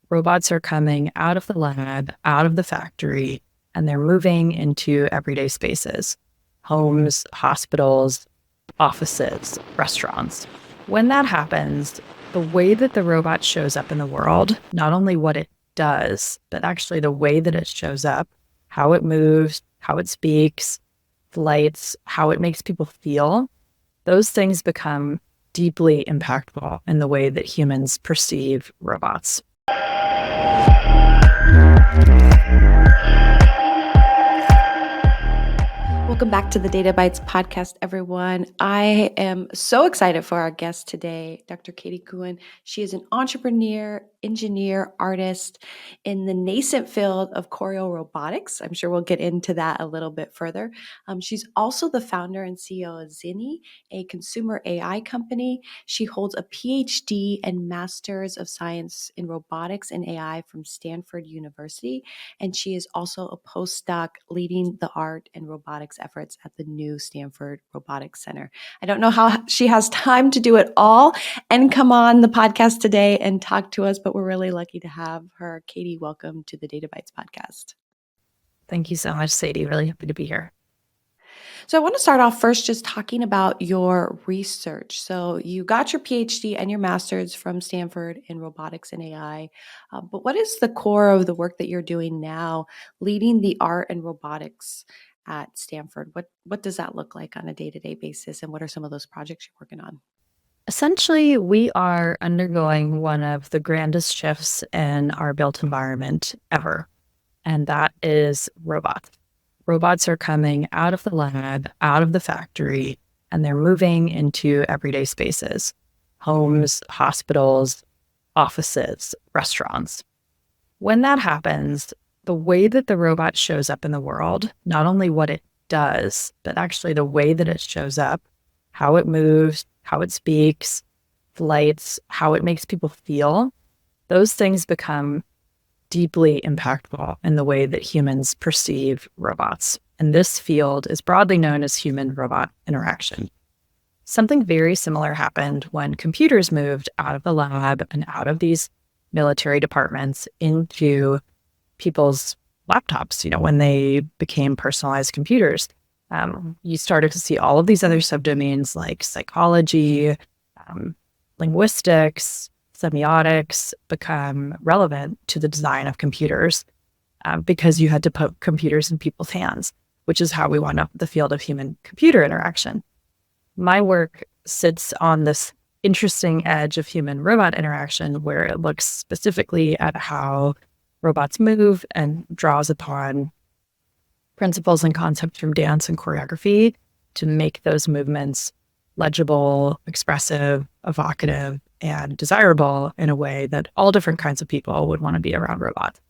Robots are coming out of the lab, out of the factory, and they're moving into everyday spaces, homes, hospitals, offices, restaurants. When that happens, the way that the robot shows up in the world, not only what it does, but actually the way that it shows up, how it moves, how it speaks, flights, how it makes people feel, those things become deeply impactful in the way that humans perceive robots. Welcome back to the Data Bites podcast, everyone. I am so excited for our guest today, Dr. Catie Cuan. She is an entrepreneur, engineer, artist in the nascent field of Choreo robotics. I'm sure we'll get into that a little bit further. She's also the founder and CEO of Zeni, a consumer AI company. She holds a PhD and Master's of Science in Robotics and AI from Stanford University. And she is also a postdoc leading the art and robotics efforts at the new Stanford Robotics Center. I don't know how she has time to do it all and come on the podcast today and talk to us, but we're really lucky to have her. Catie, welcome to the Data Bites podcast. Thank you so much, Sadie. Really happy to be here. So I want to start off first just talking about your research. So you got your PhD and your master's from Stanford in robotics and AI. But what is the core of the work that you're doing now, leading the art and robotics at Stanford? What does that look like on a day-to-day basis? And what are some of those projects you're working on? Essentially, we are undergoing one of the grandest shifts in our built environment ever, and that is robots. Robots are coming out of the lab, out of the factory, and they're moving into everyday spaces, homes, hospitals, offices, restaurants. When that happens, the way that the robot shows up in the world, not only what it does, but actually the way that it shows up, how it moves, how it speaks, flights, how it makes people feel, those things become deeply impactful in the way that humans perceive robots. And this field is broadly known as human-robot interaction. Something very similar happened when computers moved out of the lab and out of these military departments into people's laptops, when they became personalized computers. You started to see all of these other subdomains like psychology, linguistics, semiotics become relevant to the design of computers because you had to put computers in people's hands, which is how we wound up the field of human-computer interaction. My work sits on this interesting edge of human-robot interaction where it looks specifically at how robots move and draws upon principles and concepts from dance and choreography to make those movements legible, expressive, evocative, and desirable in a way that all different kinds of people would want to be around robots.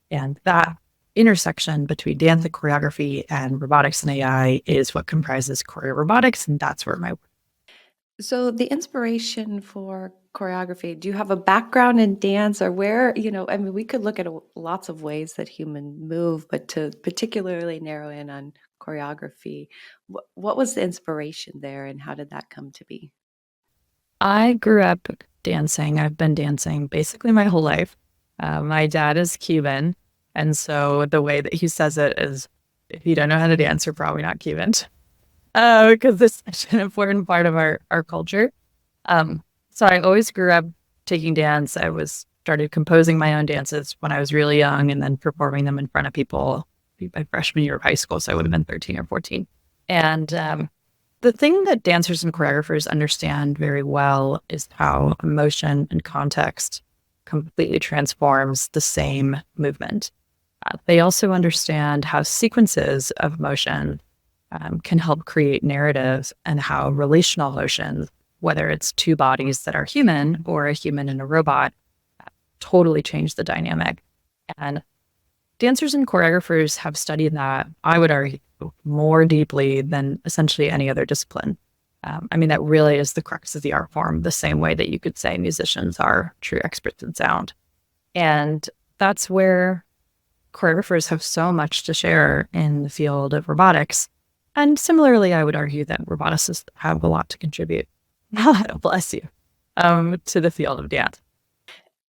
And that intersection between dance and choreography and robotics and AI is what comprises Choreo robotics, and that's where my work. So the inspiration for choreography, do you have a background in dance or where, we could look at lots of ways that humans move, but to particularly narrow in on choreography, what was the inspiration there and how did that come to be? I grew up dancing. I've been dancing basically my whole life. My dad is Cuban, and so the way that he says it is, if you don't know how to dance, you're probably not Cuban. Because it's such an important part of our culture. So I always grew up taking dance. Started composing my own dances when I was really young and then performing them in front of people my freshman year of high school. So I would have been 13 or 14. And the thing that dancers and choreographers understand very well is how emotion and context completely transforms the same movement. They also understand how sequences of motion can help create narrative and how relational motion, whether it's two bodies that are human or a human and a robot, totally change the dynamic. And dancers and choreographers have studied that, I would argue, more deeply than essentially any other discipline. That really is the crux of the art form, the same way that you could say musicians are true experts in sound. And that's where choreographers have so much to share in the field of robotics. And similarly, I would argue that roboticists have a lot to contribute, bless you, to the field of dance.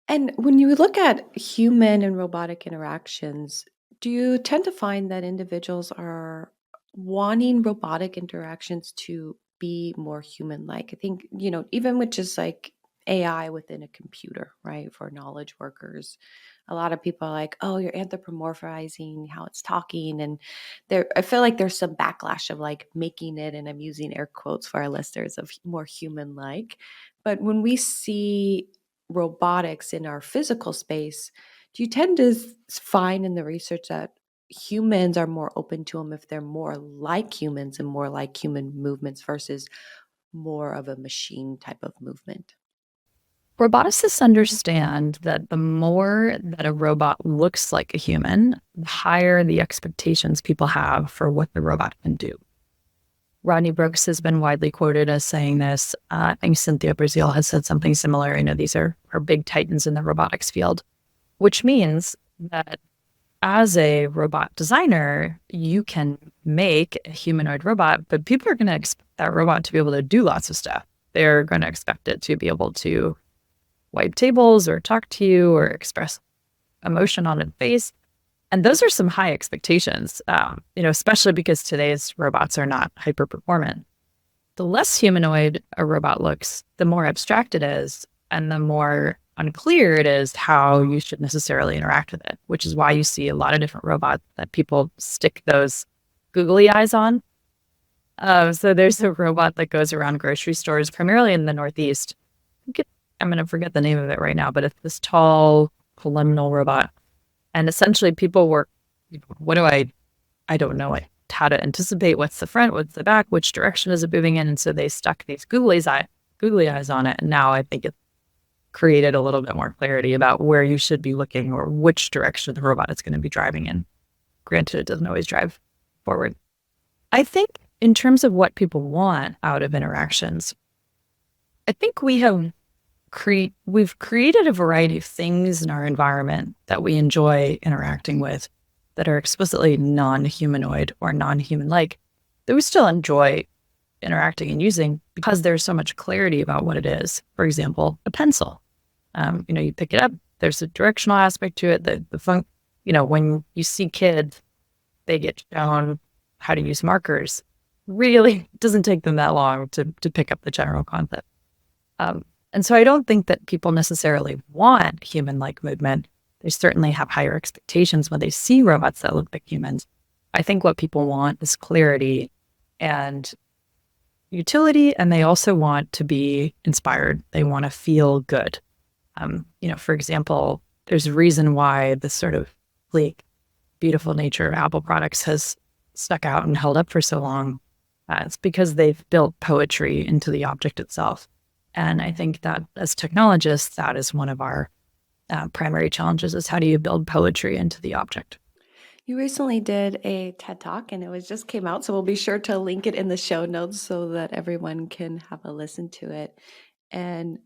And when you look at human and robotic interactions, do you tend to find that individuals are wanting robotic interactions to be more human like? I think, even with just like AI within a computer, right? For knowledge workers, a lot of people are like, oh, you're anthropomorphizing how it's talking. And I feel like there's some backlash of like making it, and I'm using air quotes for our listeners, of more human like. But when we see robotics in our physical space, do you tend to find in the research that humans are more open to them if they're more like humans and more like human movements versus more of a machine type of movement? Roboticists understand that the more that a robot looks like a human, the higher the expectations people have for what the robot can do. Rodney Brooks has been widely quoted as saying this. I think Cynthia Brazil has said something similar. These are big titans in the robotics field, which means that as a robot designer, you can make a humanoid robot, but people are going to expect that robot to be able to do lots of stuff. They're going to expect it to be able to wipe tables or talk to you or express emotion on its face. And those are some high expectations, especially because today's robots are not hyper performant. The less humanoid a robot looks, the more abstract it is, and the more unclear it is how you should necessarily interact with it, which is why you see a lot of different robots that people stick those googly eyes on. So there's a robot that goes around grocery stores, primarily in the Northeast. I'm going to forget the name of it right now, but it's this tall, columnar robot. And essentially people were, what do I don't know how to anticipate what's the front, what's the back, which direction is it moving in. And so they stuck these googly eyes on it. And now I think it's created a little bit more clarity about where you should be looking or which direction the robot is going to be driving in. Granted, it doesn't always drive forward. I think in terms of what people want out of interactions, I think we've created a variety of things in our environment that we enjoy interacting with that are explicitly non-humanoid or non-human-like, that we still enjoy interacting and using because there's so much clarity about what it is. For example, a pencil. You pick it up, there's a directional aspect to it. When you see kids, they get shown how to use markers. Really, it doesn't take them that long to pick up the general concept. And so I don't think that people necessarily want human-like movement. They certainly have higher expectations when they see robots that look like humans. I think what people want is clarity and utility, and they also want to be inspired. They want to feel good. For example, there's a reason why this sort of sleek, beautiful nature of Apple products has stuck out and held up for so long. It's because they've built poetry into the object itself. And I think that as technologists, that is one of our primary challenges, is how do you build poetry into the object? You recently did a TED Talk and just came out. So we'll be sure to link it in the show notes so that everyone can have a listen to it. And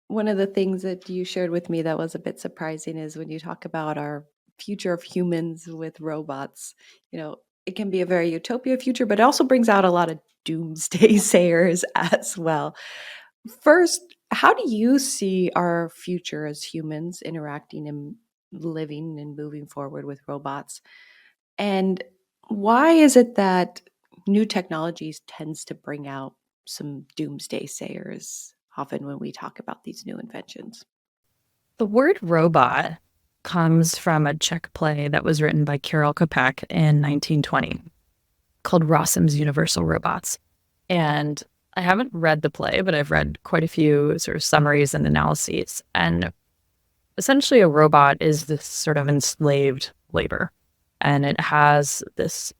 one of the things that you shared with me that was a bit surprising is when you talk about our future of humans with robots, it can be a very utopia future, but it also brings out a lot of doomsday sayers as well. First, how do you see our future as humans interacting and living and moving forward with robots? And why is it that new technologies tends to bring out some doomsday sayers often when we talk about these new inventions? The word robot comes from a Czech play that was written by Karel Čapek in 1920 called Rossum's Universal Robots. And I haven't read the play, but I've read quite a few sort of summaries and analyses. And essentially, a robot is this sort of enslaved labor, and it has this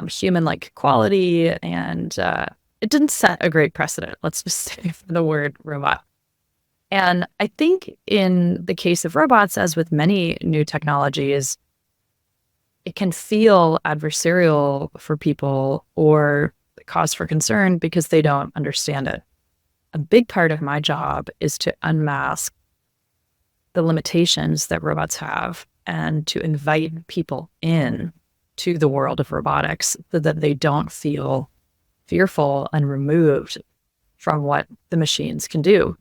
human-like quality, and it didn't set a great precedent, let's just say, for the word robot. And I think in the case of robots, as with many new technologies, it can feel adversarial for people or cause for concern because they don't understand it. A big part of my job is to unmask the limitations that robots have and to invite people in to the world of robotics so that they don't feel fearful and removed from what the machines can do.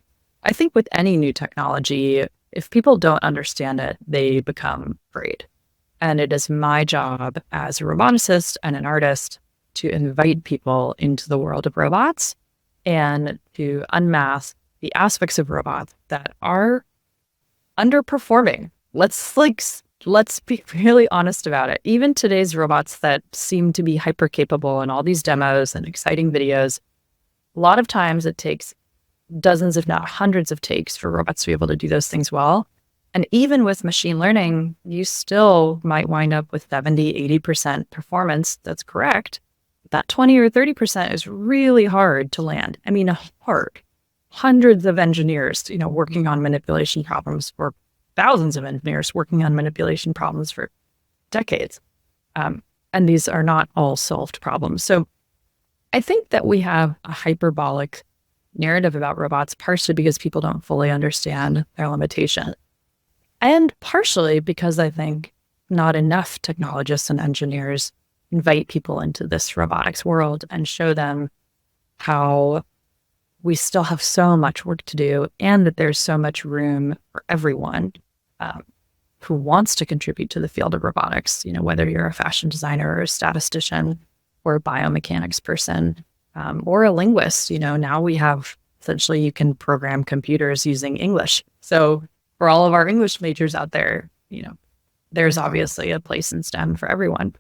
I think with any new technology, if people don't understand it, they become afraid. And it is my job as a roboticist and an artist to invite people into the world of robots and to unmask the aspects of robots that are underperforming. Let's be really honest about it. Even today's robots that seem to be hyper capable in all these demos and exciting videos, a lot of times it takes dozens, if not hundreds of takes for robots to be able to do those things well. And even with machine learning, you still might wind up with 70, 80% performance. That's correct. That 20 or 30% is really hard to land. I mean, hard. Hundreds of engineers, working on manipulation problems, or thousands of engineers working on manipulation problems for decades. And these are not all solved problems. So I think that we have a hyperbolic narrative about robots, partially because people don't fully understand their limitation. And partially because I think not enough technologists and engineers invite people into this robotics world and show them how we still have so much work to do and that there's so much room for everyone who wants to contribute to the field of robotics, whether you're a fashion designer or a statistician or a biomechanics person or a linguist. Now we have essentially you can program computers using English. So for all of our English majors out there, there's obviously a place in STEM for everyone.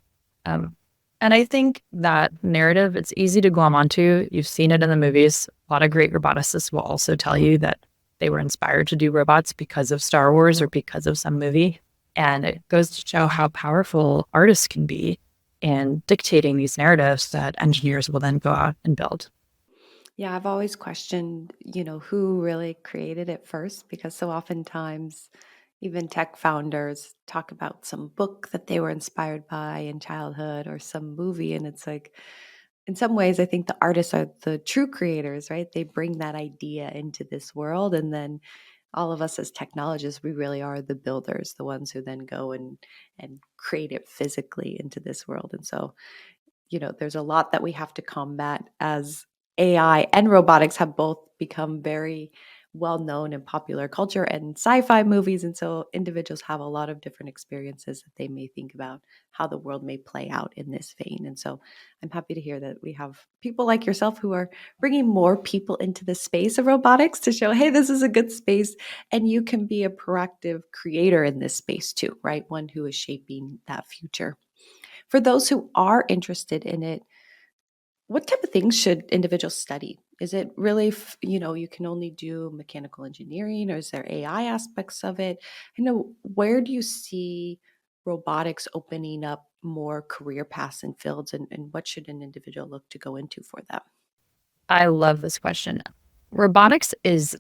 And I think that narrative, it's easy to glom onto. You've seen it in the movies. A lot of great roboticists will also tell you that they were inspired to do robots because of Star Wars or because of some movie. And it goes to show how powerful artists can be in dictating these narratives that engineers will then go out and build. Yeah, I've always questioned, who really created it first, because so oftentimes even tech founders talk about some book that they were inspired by in childhood or some movie. And it's like, in some ways, I think the artists are the true creators, right? They bring that idea into this world. And then all of us as technologists, we really are the builders, the ones who then go and create it physically into this world. And so, there's a lot that we have to combat as AI and robotics have both become very well known in popular culture and sci-fi movies. And so individuals have a lot of different experiences that they may think about how the world may play out in this vein. And so I'm happy to hear that we have people like yourself who are bringing more people into the space of robotics to show, hey, this is a good space and you can be a proactive creator in this space too, right? One who is shaping that future. For those who are interested in it, what type of things should individuals study? Is it really, you can only do mechanical engineering, or is there AI aspects of it? Where do you see robotics opening up more career paths and fields, and what should an individual look to go into for them? I love this question. Robotics is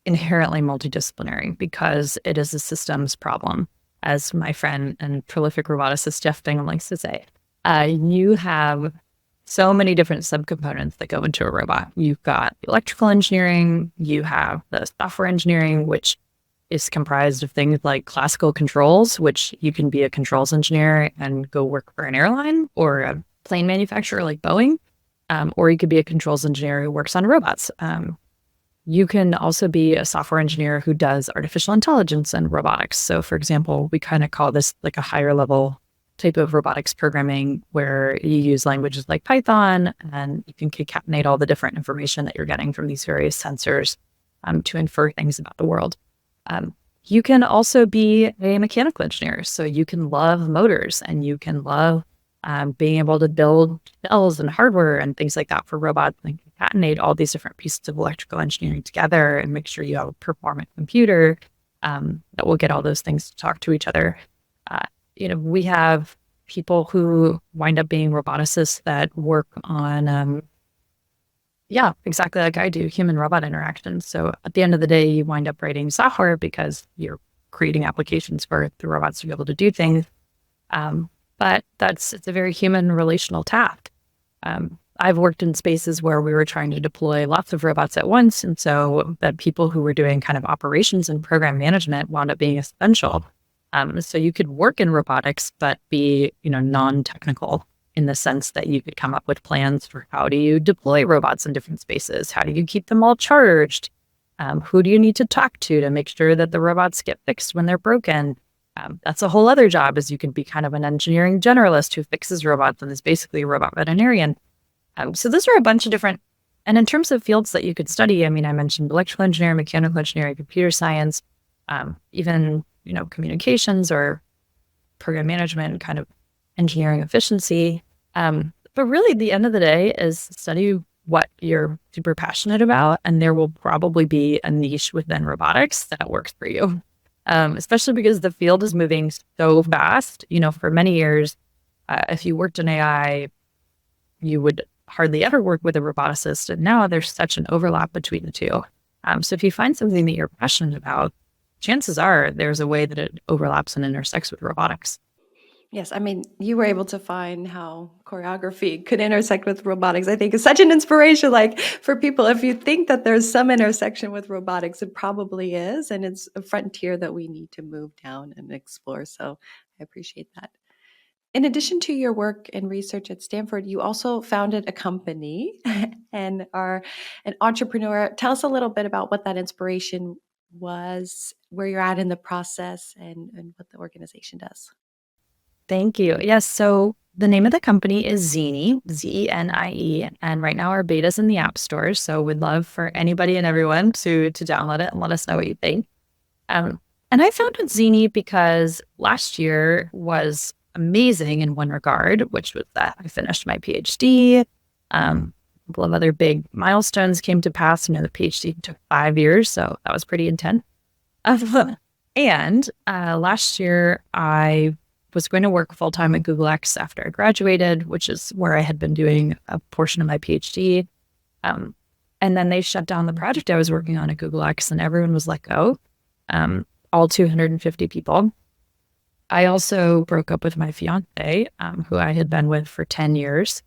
inherently multidisciplinary because it is a systems problem, as my friend and prolific roboticist Jeff Bingham likes to say. You have so many different subcomponents that go into a robot. You've got electrical engineering, you have the software engineering, which is comprised of things like classical controls, which you can be a controls engineer and go work for an airline or a plane manufacturer like Boeing, or you could be a controls engineer who works on robots. You can also be a software engineer who does artificial intelligence and robotics. So for example, we kind of call this like a higher level type of robotics programming where you use languages like Python and you can concatenate all the different information that you're getting from these various sensors to infer things about the world. You can also be a mechanical engineer. So you can love motors and you can love being able to build cells and hardware and things like that for robots and concatenate all these different pieces of electrical engineering together and make sure you have a performant computer that will get all those things to talk to each other. We have people who wind up being roboticists that work on, exactly like I do, human-robot interactions. So at the end of the day, you wind up writing software because you're creating applications for the robots to be able to do things. But it's a very human relational task. I've worked in spaces where we were trying to deploy lots of robots at once. And so the people who were doing kind of operations and program management wound up being essential. So you could work in robotics, but be, non-technical in the sense that you could come up with plans for how do you deploy robots in different spaces? How do you keep them all charged? Who do you need to talk to make sure that the robots get fixed when they're broken? That's a whole other job, is you can be kind of an engineering generalist who fixes robots and is basically a robot veterinarian. So those are a bunch of different, and in terms of fields that you could study, I mean, I mentioned electrical engineering, mechanical engineering, computer science, even, communications or program management, kind of engineering efficiency. But really, at the end of the day, is study what you're super passionate about, and there will probably be a niche within robotics that works for you. Especially because the field is moving so fast. For many years, if you worked in AI, you would hardly ever work with a roboticist. And now there's such an overlap between the two. So if you find something that you're passionate about, chances are there's a way that it overlaps and intersects with robotics. Yes, I mean, you were able to find how choreography could intersect with robotics. I think is such an inspiration, like for people. If you think that there's some intersection with robotics, it probably is, and it's a frontier that we need to move down and explore. So I appreciate that. In addition to your work and research at Stanford, you also founded a company and are an entrepreneur. Tell us a little bit about what that inspiration was, where you're at in the process, and what the organization does. Thank you. Yes. So the name of the company is Zeni, Zenie. And right now our beta's in the app stores. So we'd love for anybody and everyone to download it and let us know what you think. And I founded Zeni because last year was amazing in one regard, which was that I finished my PhD. A couple of other big milestones came to pass. The PhD took 5 years, so that was pretty intense. And last year, I was going to work full time at Google X after I graduated, which is where I had been doing a portion of my PhD. And then they shut down the project I was working on at Google X, and everyone was let go, all 250 people. I also broke up with my fiance, who I had been with for 10 years.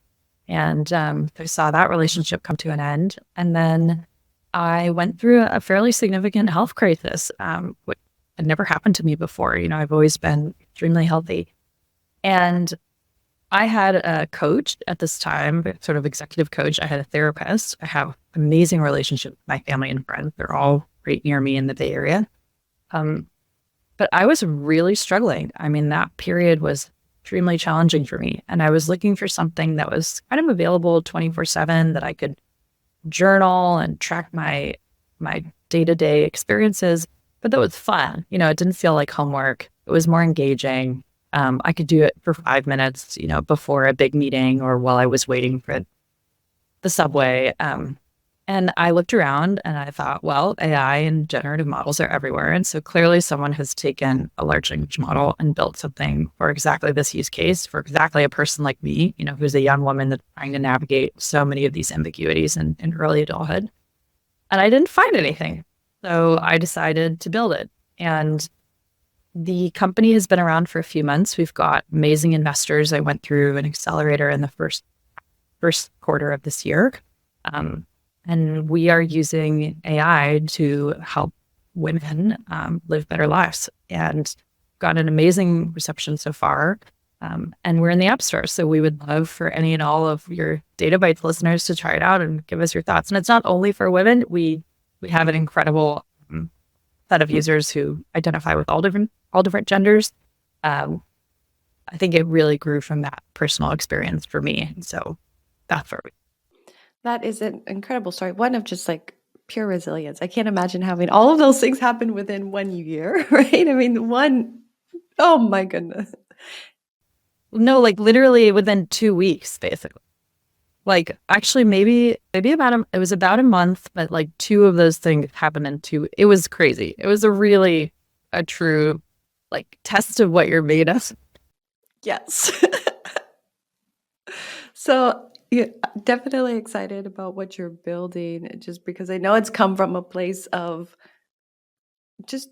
And I saw that relationship come to an end. And then I went through a fairly significant health crisis, which had never happened to me before. I've always been extremely healthy. And I had a coach at this time, sort of executive coach. I had a therapist. I have amazing relationship with my family and friends. They're all right near me in the Bay Area. But I was really struggling. I mean, that period was extremely challenging for me. And I was looking for something that was kind of available 24/7, that I could journal and track my day-to-day experiences, but that was fun. It didn't feel like homework. It was more engaging. I could do it for 5 minutes, before a big meeting or while I was waiting for the subway. And I looked around and I thought, well, AI and generative models are everywhere. And so clearly someone has taken a large language model and built something for exactly this use case, for exactly a person like me, who's a young woman that's trying to navigate so many of these ambiguities in early adulthood. And I didn't find anything. So I decided to build it. And the company has been around for a few months. We've got amazing investors. I went through an accelerator in the first quarter of this year. And we are using AI to help women live better lives, and got an amazing reception so far. And we're in the App Store. So we would love for any and all of your Data Bites listeners to try it out and give us your thoughts. And it's not only for women. We have an incredible set of users who identify with all different genders. I think it really grew from that personal experience for me. And so that's where we. That is an incredible story. One of just like pure resilience. I can't imagine having all of those things happen within 1 year, right? I mean, oh my goodness. No, like literally within 2 weeks, basically. Like actually maybe it was about a month, but like two of those things happened in two. It was crazy. It was a true like test of what you're made of. Yes. So, yeah, definitely excited about what you're building, just because I know it's come from a place of just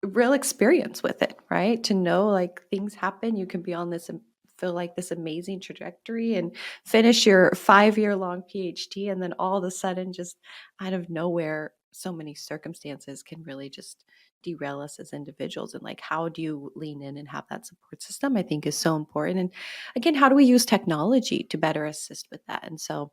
real experience with it, right? To know like things happen, you can be on this feel like this amazing trajectory and finish your 5 year long PhD, and then all of a sudden, just out of nowhere, so many circumstances can really just derail us as individuals. And like, how do you lean in and have that support system? I think is so important. And again, how do we use technology to better assist with that? And so,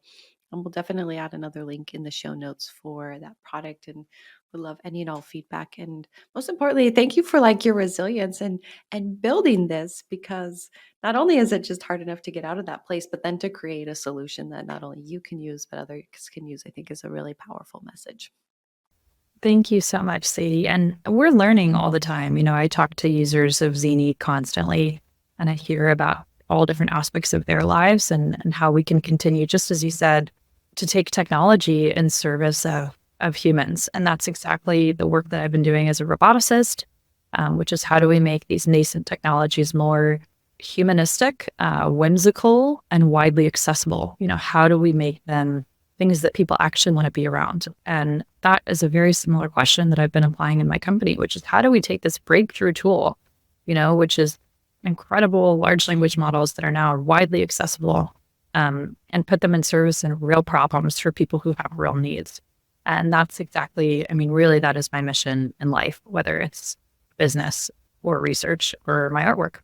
we'll definitely add another link in the show notes for that product and We love any and all feedback, and most importantly, thank you for like your resilience and building this, because not only is it just hard enough to get out of that place, but then to create a solution that not only you can use but others can use, I think is a really powerful message. Thank you so much, Sadie. And we're learning all the time. I talk to users of Zeni constantly, and I hear about all different aspects of their lives and how we can continue, just as you said, to take technology in service of humans. And that's exactly the work that I've been doing as a roboticist, which is how do we make these nascent technologies more humanistic, whimsical, and widely accessible? How do we make them things that people actually want to be around? And that is a very similar question that I've been applying in my company, which is how do we take this breakthrough tool, which is incredible large language models that are now widely accessible, and put them in service in real problems for people who have real needs. And that's exactly, really, that is my mission in life, whether it's business or research or my artwork.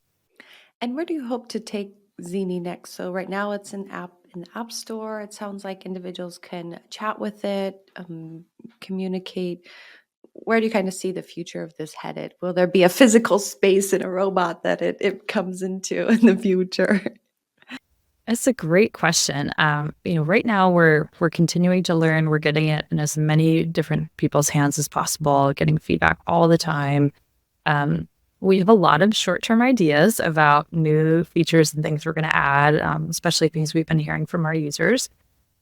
And where do you hope to take Zini next? So right now it's an app in the App Store. It sounds like individuals can chat with it, communicate. Where do you kind of see the future of this headed? Will there be a physical space in a robot that it comes into in the future? It's a great question. Right now we're continuing to learn. We're getting it in as many different people's hands as possible, getting feedback all the time. We have a lot of short-term ideas about new features and things we're going to add, especially things we've been hearing from our users.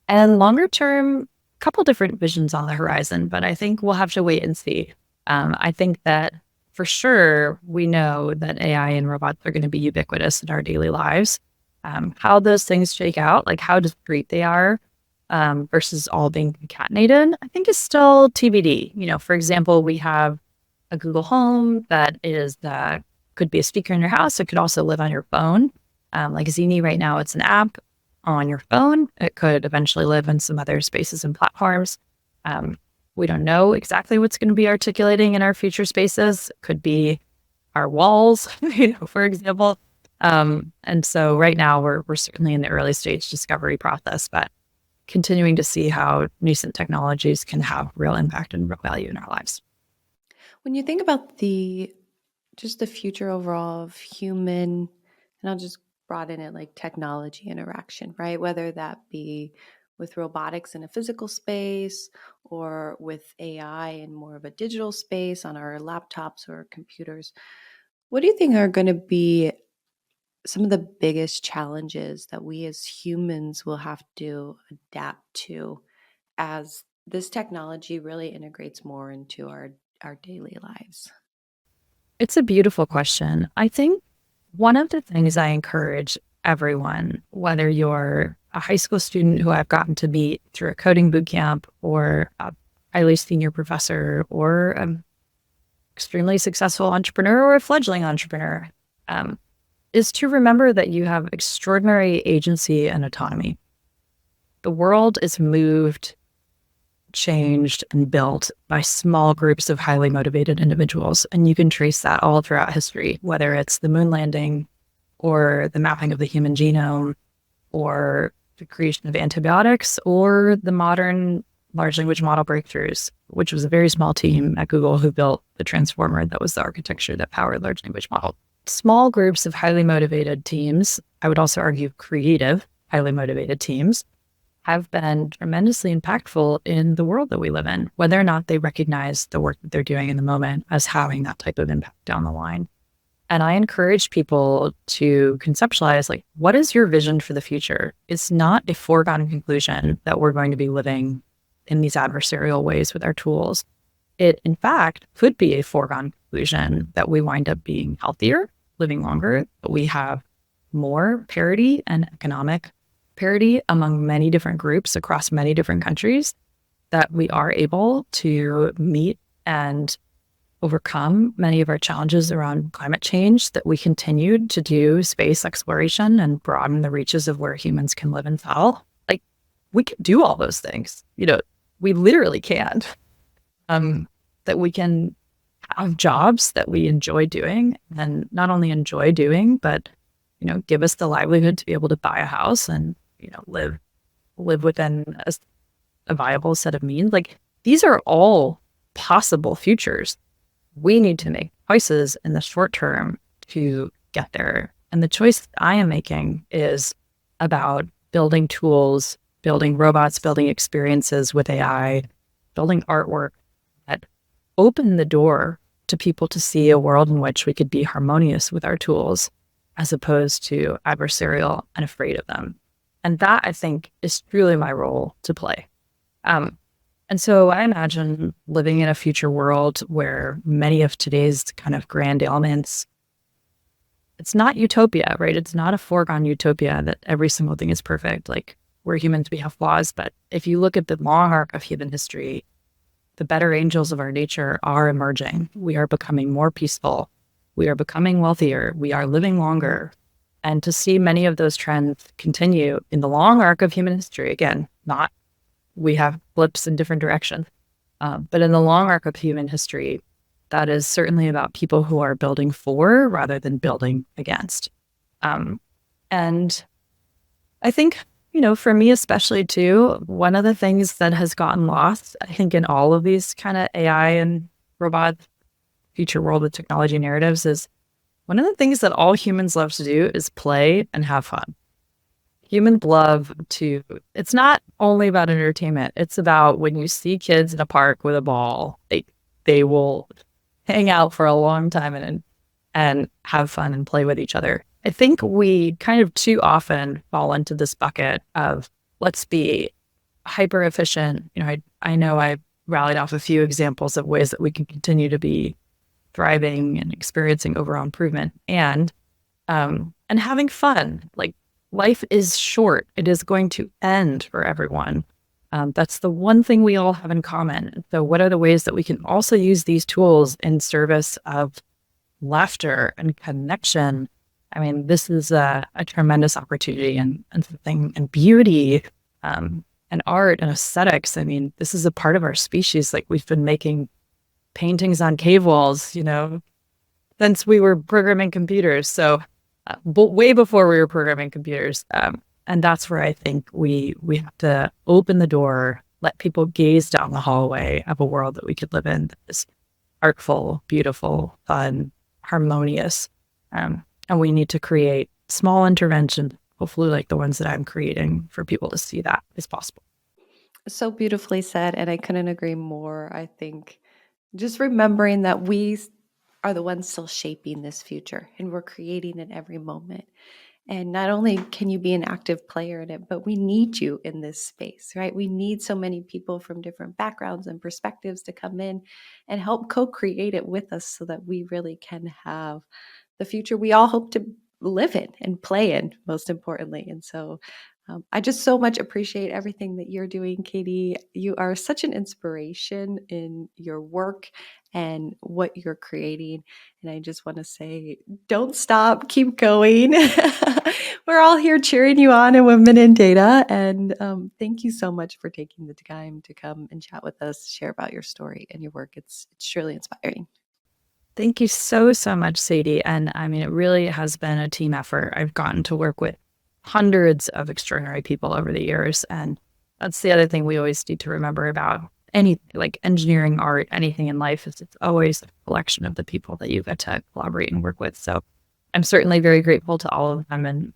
And longer term, a couple different visions on the horizon, but I think we'll have to wait and see. I think that for sure, we know that AI and robots are going to be ubiquitous in our daily lives. How those things shake out, like how discrete they are, versus all being concatenated, I think is still TBD. For example, we have a Google Home that could be a speaker in your house. It could also live on your phone. Like Zeni right now, it's an app on your phone. It could eventually live in some other spaces and platforms. We don't know exactly what's going to be articulating in our future spaces. It could be our walls, for example. And so right now we're certainly in the early stage discovery process, but continuing to see how nascent technologies can have real impact and real value in our lives. When you think about just the future overall of human, and I'll just broaden it, like technology interaction, right? Whether that be with robotics in a physical space or with AI in more of a digital space on our laptops or computers, what do you think are going to be some of the biggest challenges that we as humans will have to adapt to as this technology really integrates more into our daily lives? It's a beautiful question. I think one of the things I encourage everyone, whether you're a high school student who I've gotten to meet through a coding boot camp, or a highly senior professor, or an extremely successful entrepreneur or a fledgling entrepreneur, is to remember that you have extraordinary agency and autonomy. The world is moved, changed, and built by small groups of highly motivated individuals. And you can trace that all throughout history, whether it's the moon landing or the mapping of the human genome or the creation of antibiotics or the modern large language model breakthroughs, which was a very small team at Google who built the transformer that was the architecture that powered large language models. Small groups of highly motivated teams, I would also argue creative, highly motivated teams, have been tremendously impactful in the world that we live in, whether or not they recognize the work that they're doing in the moment as having that type of impact down the line. And I encourage people to conceptualize, like, what is your vision for the future? It's not a foregone conclusion that we're going to be living in these adversarial ways with our tools. It, in fact, could be a foregone conclusion that we wind up being healthier, living longer, that we have more parity and economic parity among many different groups across many different countries, that we are able to meet and overcome many of our challenges around climate change, that we continued to do space exploration and broaden the reaches of where humans can live and tell. Like, we can do all those things. We literally can. That we can have jobs that we enjoy doing, and not only enjoy doing, but give us the livelihood to be able to buy a house and live within a viable set of means. Like, these are all possible futures. We need to make choices in the short term to get there. And the choice I am making is about building tools, building robots, building experiences with AI, building artwork that open the door to people to see a world in which we could be harmonious with our tools as opposed to adversarial and afraid of them. And that, I think, is truly my role to play. And so I imagine living in a future world where many of today's kind of grand ailments, it's not utopia, right? It's not a foregone utopia that every single thing is perfect. Like, we're humans, we have flaws. But if you look at the long arc of human history, the better angels of our nature are emerging. We are becoming more peaceful. We are becoming wealthier. We are living longer. And to see many of those trends continue in the long arc of human history, again, not we have blips in different directions, but in the long arc of human history, that is certainly about people who are building for rather than building against. And I think, for me especially too, one of the things that has gotten lost, I think, in all of these kind of AI and robot future world with technology narratives is one of the things that all humans love to do is play and have fun. Humans love to, it's not only about entertainment. It's about when you see kids in a park with a ball, they will hang out for a long time and have fun and play with each other. I think we kind of too often fall into this bucket of let's be hyper efficient. I know I rallied off a few examples of ways that we can continue to be thriving and experiencing overall improvement and having fun. Like, life is short. It is going to end for everyone. That's the one thing we all have in common. So what are the ways that we can also use these tools in service of laughter and connection? I mean, this is a tremendous opportunity and something, and beauty and art and aesthetics. I mean, this is a part of our species. Like, we've been making paintings on cave walls, since we were programming computers. So but way before we were programming computers. And that's where I think we have to open the door, let people gaze down the hallway of a world that we could live in that is artful, beautiful, fun, harmonious. And we need to create small interventions, hopefully like the ones that I'm creating, for people to see that is possible. So beautifully said. And I couldn't agree more. I think just remembering that we are the ones still shaping this future and we're creating it every moment. And not only can you be an active player in it, but we need you in this space, right? We need so many people from different backgrounds and perspectives to come in and help co-create it with us so that we really can have the future we all hope to live in and play in, most importantly. And so I just so much appreciate everything that you're doing, Catie. You are such an inspiration in your work and what you're creating. And I just want to say, don't stop, keep going. We're all here cheering you on in Women in Data. And thank you so much for taking the time to come and chat with us, share about your story and your work. It's truly inspiring. Thank you so, so much, Sadie. And I mean, it really has been a team effort. I've gotten to work with hundreds of extraordinary people over the years. And that's the other thing we always need to remember about any, like engineering, art, anything in life, is it's always a collection of the people that you get to collaborate and work with. So I'm certainly very grateful to all of them and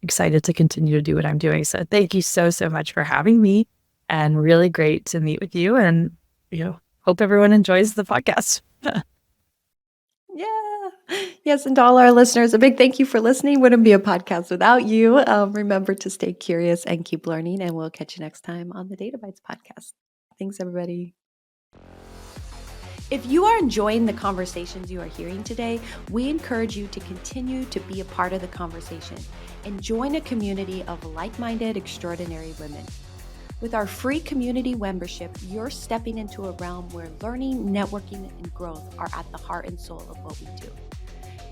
excited to continue to do what I'm doing. So thank you so, so much for having me, and really great to meet with you. And, hope everyone enjoys the podcast. Yeah. Yes. And to all our listeners, a big thank you for listening. Wouldn't be a podcast without you. Remember to stay curious and keep learning. And we'll catch you next time on the Data Bites podcast. Thanks, everybody. If you are enjoying the conversations you are hearing today, we encourage you to continue to be a part of the conversation and join a community of like-minded, extraordinary women. With our free community membership, you're stepping into a realm where learning, networking, and growth are at the heart and soul of what we do.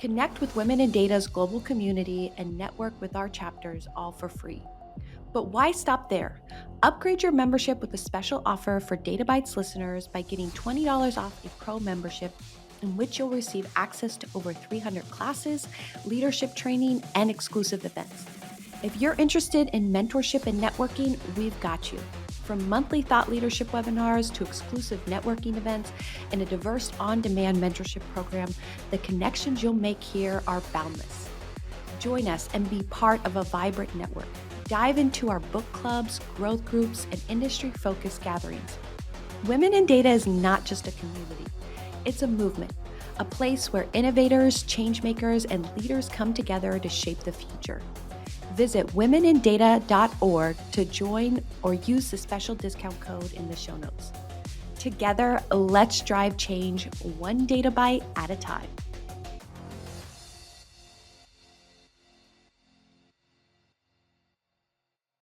Connect with Women in Data's global community and network with our chapters, all for free. But why stop there? Upgrade your membership with a special offer for Data Bites listeners by getting $20 off a pro membership, in which you'll receive access to over 300 classes, leadership training, and exclusive events. If you're interested in mentorship and networking, we've got you. From monthly thought leadership webinars to exclusive networking events and a diverse on-demand mentorship program, the connections you'll make here are boundless. Join us and be part of a vibrant network. Dive into our book clubs, growth groups, and industry-focused gatherings. Women in Data is not just a community. It's a movement, a place where innovators, changemakers, and leaders come together to shape the future. Visit womenindata.org to join or use the special discount code in the show notes. Together, let's drive change one data byte at a time.